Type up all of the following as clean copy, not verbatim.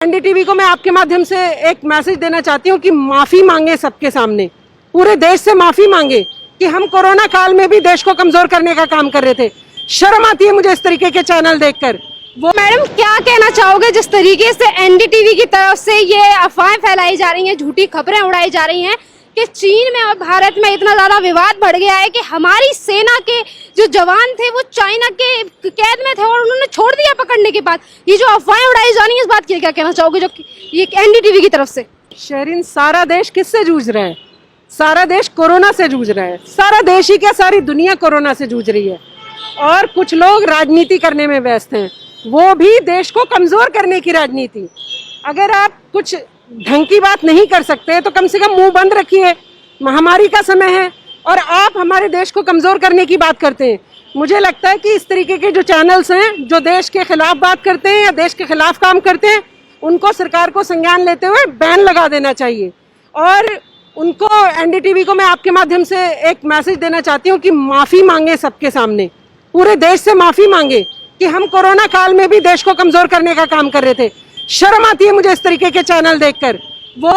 NDTV को मैं आपके माध्यम से एक मैसेज देना चाहती हूँ कि माफी मांगे सबके सामने, पूरे देश से माफी मांगे कि हम कोरोना काल में भी देश को कमजोर करने का काम कर रहे थे। शर्म आती है मुझे इस तरीके के चैनल देखकर। वो मैडम क्या कहना चाहोगे जिस तरीके से एनडीटीवी की तरफ से ये अफवाहें फैलाई जा रही हैं, झूठी खबरें उड़ाई जा रही हैं कि चीन में और भारत में इतना ज्यादा विवाद बढ़ गया है कि हमारी सेना के जो जवान थे वो चाइना के कैद में थे और उन्होंने छोड़ दिया पकड़ने के बाद। ये जो अफवाहें उड़ाई जा रही है इस बात के लिए क्या कहना चाहोगे जो ये एनडीटीवी की तरफ से? शहरीन, सारा देश किससे जूझ रहा है? सारा देश कोरोना से जूझ रहा है। सारा देश ही क्या, सारी दुनिया कोरोना से जूझ रही है और कुछ लोग राजनीति करने में व्यस्त हैं, वो भी देश को कमजोर करने की राजनीति। अगर आप कुछ ढंग की बात नहीं कर सकते तो कम से कम मुंह बंद रखिए। महामारी का समय है और आप हमारे देश को कमजोर करने की बात करते हैं। मुझे लगता है कि इस तरीके के जो चैनल्स हैं जो देश के खिलाफ बात करते हैं या देश के खिलाफ काम करते हैं, उनको सरकार को संज्ञान लेते हुए बैन लगा देना चाहिए। और उनको, एनडीटीवी को मैं आपके माध्यम से एक मैसेज देना चाहती हूँ कि माफी मांगे सबके सामने, पूरे देश से माफी मांगे कि हम कोरोना काल में भी देश को कमजोर करने का काम कर रहे थे। शर्म आती है मुझे इस तरीके के चैनल देखकर। वो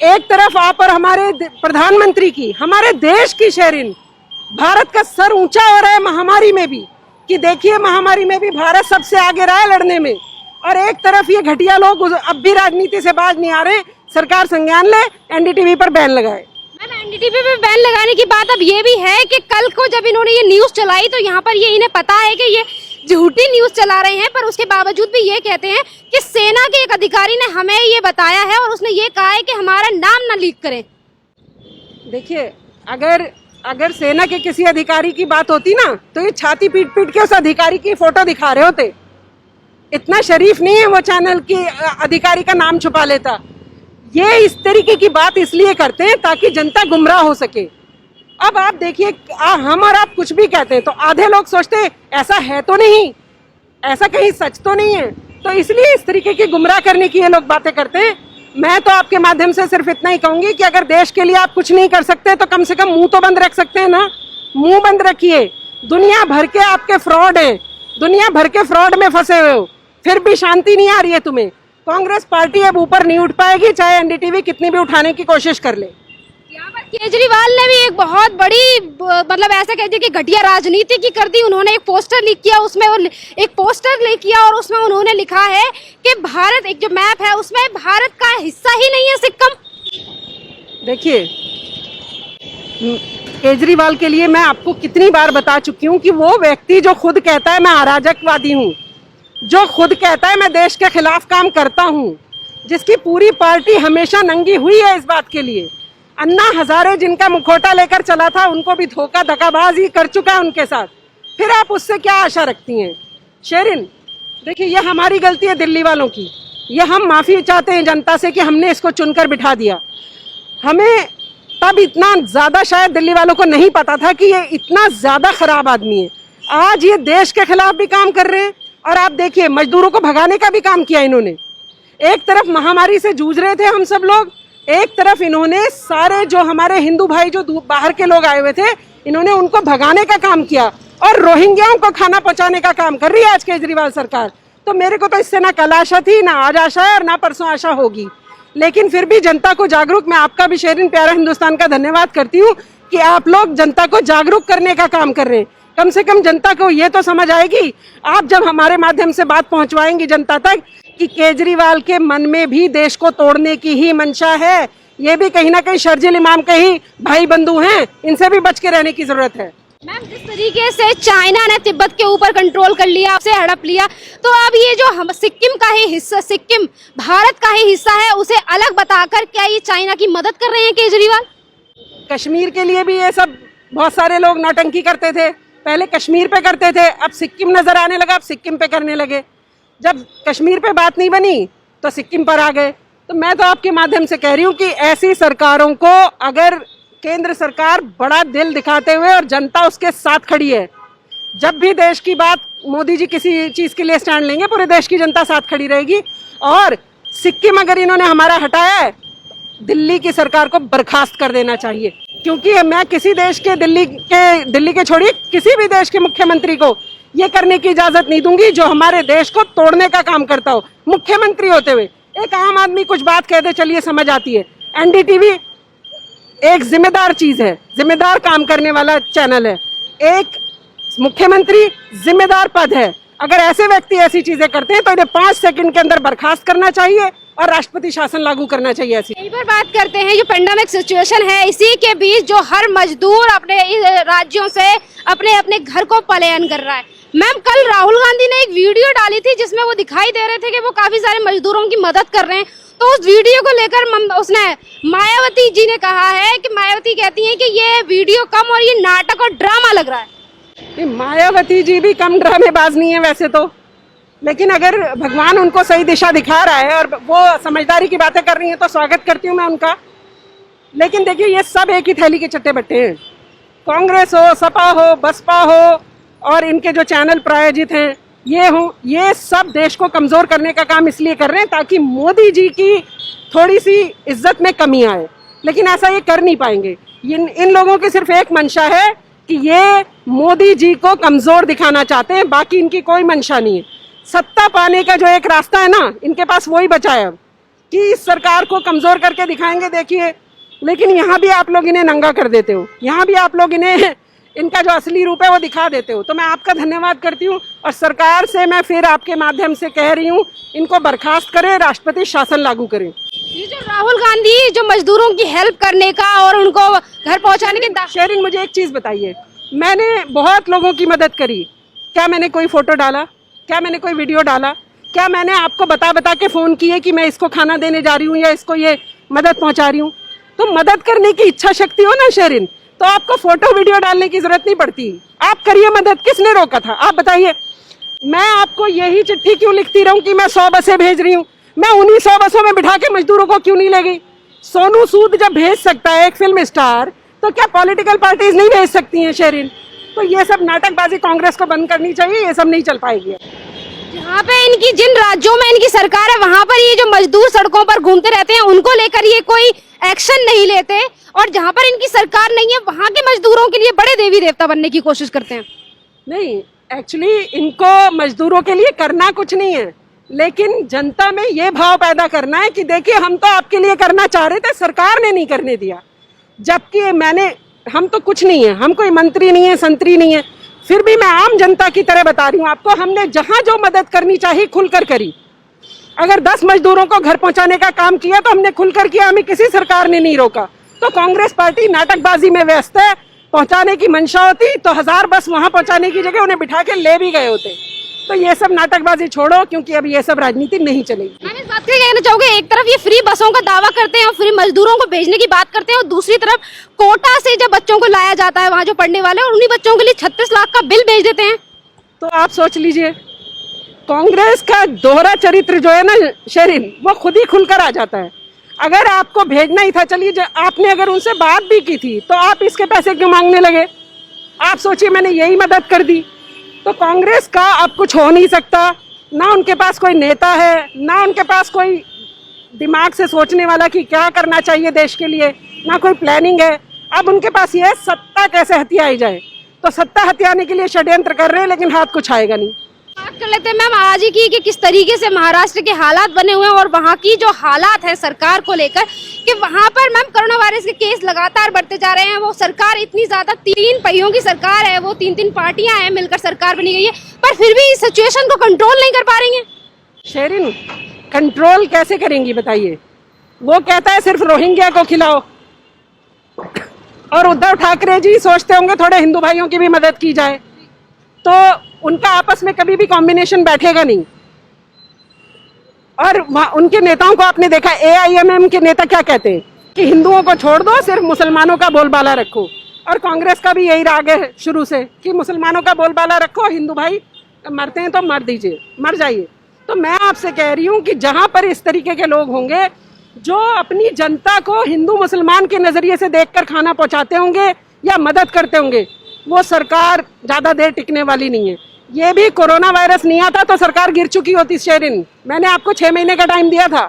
एक तरफ आप और हमारे प्रधानमंत्री की, हमारे देश की शहरीन, भारत का सर ऊंचा हो रहा है महामारी में भी, कि देखिए महामारी में भी भारत सबसे आगे रहा है लड़ने में, और एक तरफ ये घटिया लोग अब भी राजनीति से बाज नहीं आ रहे। सरकार संज्ञान ले, एनडीटीवी पर बैन लगाए। मैम, एनडीटीवी पे बैन लगाने की बात अब ये भी है कि कल को जब इन्होंने ये न्यूज चलाई तो यहाँ पर ये इन्हें पता है कि ये झूठी न्यूज चला रहे हैं, पर उसके बावजूद भी ये कहते हैं कि सेना के एक अधिकारी ने हमें ये बताया है और उसने ये कहा है कि हमारा नाम ना लीक करें। देखिए, अगर सेना के किसी अधिकारी की बात होती ना तो ये छाती पीट पीट के उस अधिकारी की फोटो दिखा रहे होते। इतना शरीफ नहीं है वो चैनल के अधिकारी का नाम छुपा लेता। ये इस तरीके की बात इसलिए करते हैं ताकि जनता गुमराह हो सके। अब आप देखिए, हम और आप कुछ भी कहते हैं तो आधे लोग सोचते हैं ऐसा है तो नहीं, ऐसा कहीं सच तो नहीं है, तो इसलिए इस तरीके की गुमराह करने की ये लोग बातें करते हैं। मैं तो आपके माध्यम से सिर्फ इतना ही कहूंगी कि अगर देश के लिए आप कुछ नहीं कर सकते तो कम से कम मुंह तो बंद रख सकते हैं ना, मुंह बंद रखिए। दुनिया भर के आपके फ्रॉड हैं, दुनिया भर के फ्रॉड में फंसे हुए हो, फिर भी शांति नहीं आ रही है तुम्हें। कांग्रेस पार्टी अब ऊपर नहीं उठ पाएगी, चाहे एनडीटीवी कितनी भी उठाने की कोशिश कर ले। यहाँ पर केजरीवाल ने भी एक बहुत बड़ी, मतलब ऐसा कह दिया कि घटिया राजनीति की कर दी। उन्होंने एक पोस्टर लीक किया, उसमें एक पोस्टर लीक किया और उसमें उन्होंने लिखा है कि भारत, एक जो मैप है उसमें भारत का हिस्सा ही नहीं है सिक्किम। देखिए, केजरीवाल के लिए मैं आपको कितनी बार बता चुकी हूँ कि वो व्यक्ति जो खुद कहता है मैं अराजकवादी हूँ, जो खुद कहता है मैं देश के खिलाफ काम करता हूँ, जिसकी पूरी पार्टी हमेशा नंगी हुई है इस बात के लिए। अन्ना हजारे जिनका मुखौटा लेकर चला था, उनको भी धोखा धक्काबाजी कर चुका है उनके साथ, फिर आप उससे क्या आशा रखती हैं? शेरिन, देखिए, ये हमारी गलती है दिल्ली वालों की। ये हम माफी चाहते हैं जनता से कि हमने इसको चुनकर बिठा दिया। हमें तब इतना ज्यादा शायद दिल्ली वालों को नहीं पता था कि ये इतना ज्यादा खराब आदमी है। आज ये देश के खिलाफ भी काम कर रहे हैं और आप देखिए मजदूरों को भगाने का भी काम किया इन्होंने। एक तरफ महामारी से जूझ रहे थे हम सब लोग, एक तरफ इन्होंने सारे जो हमारे हिंदू भाई जो बाहर के लोग आए हुए थे, इन्होंने उनको भगाने का काम किया और रोहिंग्याओं को खाना पहुंचाने का काम कर रही है आज केजरीवाल सरकार। तो मेरे को तो इससे ना कल आशा थी, ना आज आशा है और ना परसों आशा होगी। लेकिन फिर भी जनता को जागरूक, मैं आपका भी शेरिन प्यारा हिंदुस्तान का धन्यवाद करती हूँ कि आप लोग जनता को जागरूक करने का काम कर रहे हैं। कम से कम जनता को ये तो समझ आएगी, आप जब हमारे माध्यम से बात पहुंचवाएंगी जनता तक, कि केजरीवाल के मन में भी देश को तोड़ने की ही मंशा है। ये भी कहीं ना कहीं शर्जील इमाम के ही भाई बंधु हैं, इनसे भी बच के रहने की जरूरत है। मैम, जिस तरीके से चाइना ने तिब्बत के ऊपर कंट्रोल कर लिया, आपसे हड़प लिया, तो अब ये जो हम सिक्किम का ही हिस्सा, सिक्किम भारत का ही हिस्सा है, उसे अलग बताकर क्या ये चाइना की मदद कर रहे हैं केजरीवाल? कश्मीर के लिए भी ये सब बहुत सारे लोग नौटंकी करते थे, पहले कश्मीर पे करते थे, अब सिक्किम नजर आने लगा, अब सिक्किम पे करने लगे। जब कश्मीर पे बात नहीं बनी तो सिक्किम पर आ गए। तो मैं तो आपके माध्यम से कह रही हूँ कि ऐसी सरकारों को, अगर केंद्र सरकार बड़ा दिल दिखाते हुए और जनता उसके साथ खड़ी है, जब भी देश की बात, मोदी जी किसी चीज के लिए स्टैंड लेंगे, पूरे देश की जनता साथ खड़ी रहेगी। और सिक्किम अगर इन्होंने हमारा हटाया है, दिल्ली की सरकार को बर्खास्त कर देना चाहिए, क्योंकि मैं किसी देश के, दिल्ली के छोड़िए, किसी भी देश के मुख्यमंत्री को ये करने की इजाजत नहीं दूंगी जो हमारे देश को तोड़ने का काम करता हो। मुख्यमंत्री होते हुए एक आम आदमी कुछ बात कह दे, चलिए समझ आती है। एनडीटीवी एक जिम्मेदार चीज है, जिम्मेदार काम करने वाला चैनल है। एक मुख्यमंत्री जिम्मेदार पद है। अगर ऐसे व्यक्ति ऐसी चीजें करते हैं तो इन्हें 5 सेकंड के अंदर बर्खास्त करना चाहिए और राष्ट्रपति शासन लागू करना चाहिए। ऐसी यहीं पर बात करते हैं, जो पेंडेमिक सिचुएशन है, इसी के बीच जो हर मजदूर अपने राज्यों से अपने अपने घर को पलायन कर रहा है। मैम, कल राहुल गांधी ने एक वीडियो डाली थी जिसमें वो दिखाई दे रहे थे कि वो काफी सारे मजदूरों की मदद कर रहे हैं। तो उस वीडियो को लेकर उसने मायावती जी ने कहा है कि मायावती कहती हैं कि ये वीडियो कम और ये नाटक और ड्रामा लग रहा है। मायावती जी भी कम ड्रामेबाज नहीं है वैसे तो, लेकिन अगर भगवान उनको सही दिशा दिखा रहा है और वो समझदारी की बातें कर रही हैं तो स्वागत करती हूँ मैं उनका। लेकिन देखिए, ये सब एक ही थैली के चट्टे बट्टे हैं। कांग्रेस हो, सपा हो, बसपा हो और इनके जो चैनल प्रायोजित हैं ये हो, ये सब देश को कमजोर करने का काम इसलिए कर रहे हैं ताकि मोदी जी की थोड़ी सी इज्जत में कमी आए। लेकिन ऐसा ये कर नहीं पाएंगे। इन लोगों की सिर्फ एक मंशा है कि ये मोदी जी को कमजोर दिखाना चाहते हैं, बाकी इनकी कोई मंशा नहीं है। सत्ता पाने का जो एक रास्ता है ना, इनके पास वही बचा है कि इस सरकार को कमजोर करके दिखाएंगे। देखिए, लेकिन यहाँ भी आप लोग इन्हें नंगा कर देते हो, यहाँ भी आप लोग इन्हें इनका जो असली रूप है वो दिखा देते हो। तो मैं आपका धन्यवाद करती हूँ और सरकार से मैं फिर आपके माध्यम से कह रही हूँ, इनको बर्खास्त करें, राष्ट्रपति शासन लागू करें। ये जो राहुल गांधी जो मजदूरों की हेल्प करने का और उनको घर पहुंचाने के शेरिन, मुझे एक चीज बताइए, मैंने बहुत लोगों की मदद करी। क्या मैंने कोई फोटो डाला? क्या मैंने कोई वीडियो डाला? क्या मैंने आपको बता के फोन किए कि मैं इसको खाना देने जा रही हूँ या इसको ये मदद पहुंचा रही हूँ? तो मदद करने की इच्छा शक्ति हो ना शेरिन, तो आपको फोटो वीडियो डालने की जरूरत नहीं पड़ती। आप करिए मदद। किसने रोका था? आप बताइए। मैं आपको यही चिट्ठी क्यों लिखती रहूं कि मैं 100 बसें भेज रही हूँ? मैं उन्हीं 100 बसों में बिठा के मजदूरों को क्यों नहीं ले गई? सोनू सूद जब भेज सकता है एक फिल्म स्टार, तो क्या पॉलिटिकल पार्टीज नहीं भेज सकती हैं शेरिन? तो ये सब नाटकबाजी कांग्रेस को बंद करनी चाहिए, ये सब नहीं चल पाएगी। जहाँ पे इनकी जिन राज्यों में इनकी सरकार है वहाँ पर ये जो मजदूर सड़कों पर घूमते रहते हैं उनको लेकर ये कोई एक्शन नहीं लेते, और जहाँ पर इनकी सरकार नहीं है वहाँ के मजदूरों के लिए बड़े देवी देवता बनने की कोशिश करते हैं। नहीं, एक्चुअली इनको मजदूरों के लिए करना कुछ नहीं है, लेकिन जनता में ये भाव पैदा करना है कि देखिए, हम तो आपके लिए करना चाह रहे थे, सरकार ने नहीं करने दिया। जबकि हम तो कुछ नहीं है, हम कोई मंत्री नहीं है, संतरी नहीं है, फिर भी मैं आम जनता की तरह बता रही हूँ आपको, हमने जहां जो मदद करनी चाहिए खुलकर करी। अगर 10 मजदूरों को घर पहुंचाने का काम किया तो हमने खुलकर किया, हमें किसी सरकार ने नहीं रोका। तो कांग्रेस पार्टी नाटकबाजी में व्यस्त है। पहुंचाने की मंशा होती तो 1000 बस वहां पहुंचाने की जगह उन्हें बिठा के ले भी गए होते। तो ये सब नाटकबाजी छोड़ो, क्योंकि अब ये सब राजनीति नहीं चलेगी। मैं इस बात से कहना चाहूंगी, एक तरफ ये फ्री बसों का दावा करते हैं और फ्री मजदूरों को भेजने की बात करते हैं, और दूसरी तरफ कोटा से जब बच्चों को लाया जाता है वहाँ जो पढ़ने वाले, और उन्हीं बच्चों के लिए 36 लाख का बिल भेज देते हैं। तो आप सोच लीजिए, कांग्रेस का दोहरा चरित्र जो है ना शेरिन, वो खुद ही खुलकर आ जाता है। अगर आपको भेजना ही था, चलिए आपने अगर उनसे बात भी की थी तो आप इसके पैसे क्यों मांगने लगे? आप सोचिए, मैंने यही मदद कर दी। तो कांग्रेस का अब कुछ हो नहीं सकता, ना उनके पास कोई नेता है, ना उनके पास कोई दिमाग से सोचने वाला कि क्या करना चाहिए देश के लिए, ना कोई प्लानिंग है। अब उनके पास ये सत्ता कैसे हथियाई जाए, तो सत्ता हथियाने के लिए षड्यंत्र कर रहे हैं, लेकिन हाथ कुछ आएगा नहीं। बात कर लेते हैं मैम आज ही की कि किस तरीके से महाराष्ट्र के हालात बने हुए हैं और वहाँ की जो हालात है सरकार को लेकर, कि वहाँ पर मैम कोरोना वायरस के केस लगातार बढ़ते जा रहे हैं। वो सरकार इतनी ज्यादा 3 पहियों की सरकार है, वो 3-3 पार्टियां हैं मिलकर सरकार बनी गई है, पर फिर भी इस सिचुएशन को कंट्रोल नहीं कर पा रही हैं। शेरिन, कंट्रोल कैसे करेंगी बताइए? वो कहता है सिर्फ रोहिंग्या को खिलाओ, और उद्धव ठाकरे जी सोचते होंगे थोड़े हिंदू भाइयों की भी मदद की जाए, तो उनका आपस में कभी भी कॉम्बिनेशन बैठेगा नहीं। और उनके नेताओं को आपने देखा, AIMM के नेता क्या कहते हैं कि हिंदुओं को छोड़ दो, सिर्फ मुसलमानों का बोलबाला रखो। और कांग्रेस का भी यही राग है शुरू से कि मुसलमानों का बोलबाला रखो, हिंदू भाई मरते हैं तो मर दीजिए, मर जाइए। तो मैं आपसे कह रही हूँ कि जहाँ पर इस तरीके के लोग होंगे जो अपनी जनता को हिंदू मुसलमान के नजरिए से देखकर खाना पहुँचाते होंगे या मदद करते होंगे, वो सरकार ज़्यादा देर टिकने वाली नहीं है। ये भी कोरोना वायरस नहीं आता तो सरकार गिर चुकी होती शेरिन। मैंने आपको 6 महीने का टाइम दिया था,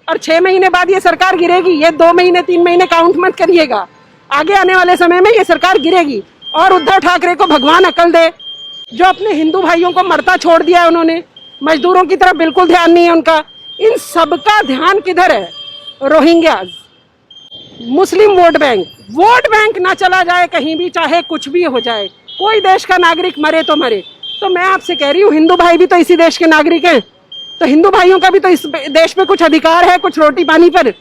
और 6 महीने बाद ये सरकार गिरेगी। ये 2 महीने 3 महीने काउंट मत करिएगा, आगे आने वाले समय में ये सरकार गिरेगी। और उद्धव ठाकरे को भगवान अकल दे जो अपने हिंदू भाइयों को मरता छोड़ दिया है उन्होंने, मजदूरों की तरफ बिल्कुल ध्यान नहीं है उनका। इन सबका ध्यान किधर है? रोहिंग्याज, मुस्लिम वोट बैंक ना चला जाए कहीं भी, चाहे कुछ भी हो जाए, कोई देश का नागरिक मरे तो मरे। तो मैं आपसे कह रही हूँ, हिंदू भाई भी तो इसी देश के नागरिक हैं, तो हिंदू भाइयों का भी तो इस देश पे कुछ अधिकार है, कुछ रोटी पानी पर।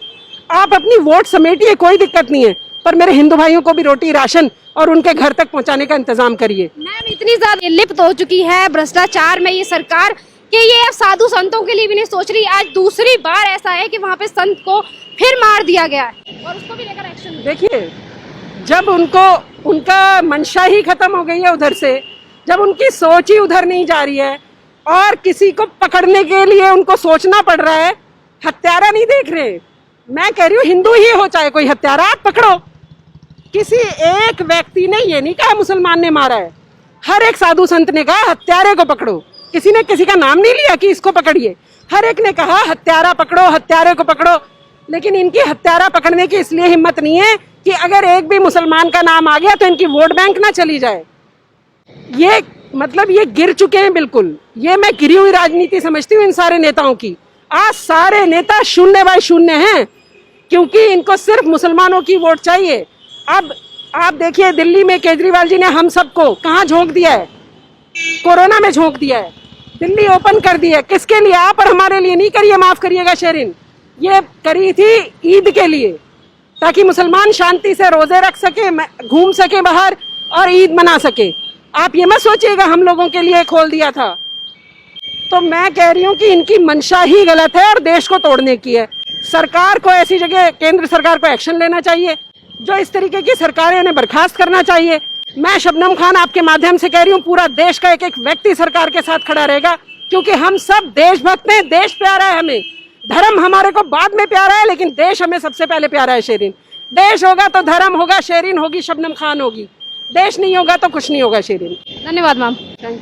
आप अपनी वोट समेटिए, कोई दिक्कत नहीं है, पर मेरे हिंदू भाइयों को भी रोटी राशन और उनके घर तक पहुंचाने का इंतजाम करिए। मैम इतनी ज्यादा लिप्त हो चुकी है भ्रष्टाचार में ये सरकार कि ये अब साधु संतों के लिए भी नहीं सोच रही। आज दूसरी बार ऐसा है कि वहाँ पे संत को फिर मार दिया गया है और उसको भी लेकर एक्शन। देखिए, जब उनका मंशा ही खत्म हो गई है उधर से, जब उनकी सोच ही उधर नहीं जा रही है और किसी को पकड़ने के लिए उनको सोचना पड़ रहा है, हत्यारा नहीं देख रहे। मैं कह रही हूँ, हिंदू ही हो चाहे कोई हत्यारा, आप पकड़ो। किसी एक व्यक्ति ने ये नहीं कहा मुसलमान ने मारा है, हर एक साधु संत ने कहा हत्यारे को पकड़ो। किसी ने किसी का नाम नहीं लिया कि इसको पकड़िए, हर एक ने कहा हत्यारा पकड़ो, हत्यारे को पकड़ो। लेकिन इनकी हत्यारा पकड़ने की इसलिए हिम्मत नहीं है कि अगर एक भी मुसलमान का नाम आ गया तो इनकी वोट बैंक ना चली जाए। ये मतलब ये गिर चुके हैं बिल्कुल। ये मैं गिरी हुई राजनीति समझती हूँ इन सारे नेताओं की। आज सारे नेता 0/0 हैं, क्योंकि इनको सिर्फ मुसलमानों की वोट चाहिए। अब आप देखिए, दिल्ली में केजरीवाल जी ने हम सबको कहाँ झोंक दिया है? कोरोना में झोंक दिया है। दिल्ली ओपन कर दी है, किसके लिए? आप और हमारे लिए नहीं करिए, माफ करिएगा शेरिन, ये करी थी ईद के लिए, ताकि मुसलमान शांति से रोजे रख सके, घूम सके बाहर और ईद मना सके। आप ये मत सोचिएगा हम लोगों के लिए खोल दिया था। तो मैं कह रही हूँ कि इनकी मंशा ही गलत है और देश को तोड़ने की है। सरकार को ऐसी जगह, केंद्र सरकार को एक्शन लेना चाहिए, जो इस तरीके की सरकारें उन्हें बर्खास्त करना चाहिए। मैं शबनम खान आपके माध्यम से कह रही हूँ, पूरा देश का एक एक व्यक्ति सरकार के साथ खड़ा रहेगा, क्योंकि हम सब देशभक्त हैं, देश प्यारा है हमें। धर्म हमारे को बाद में प्यारा है, लेकिन देश हमें सबसे पहले प्यारा है शेरिन। देश होगा तो धर्म होगा, शेरिन होगी, शबनम खान होगी। देश नहीं होगा तो कुछ नहीं होगा शेरिन। धन्यवाद मैम। Thank you.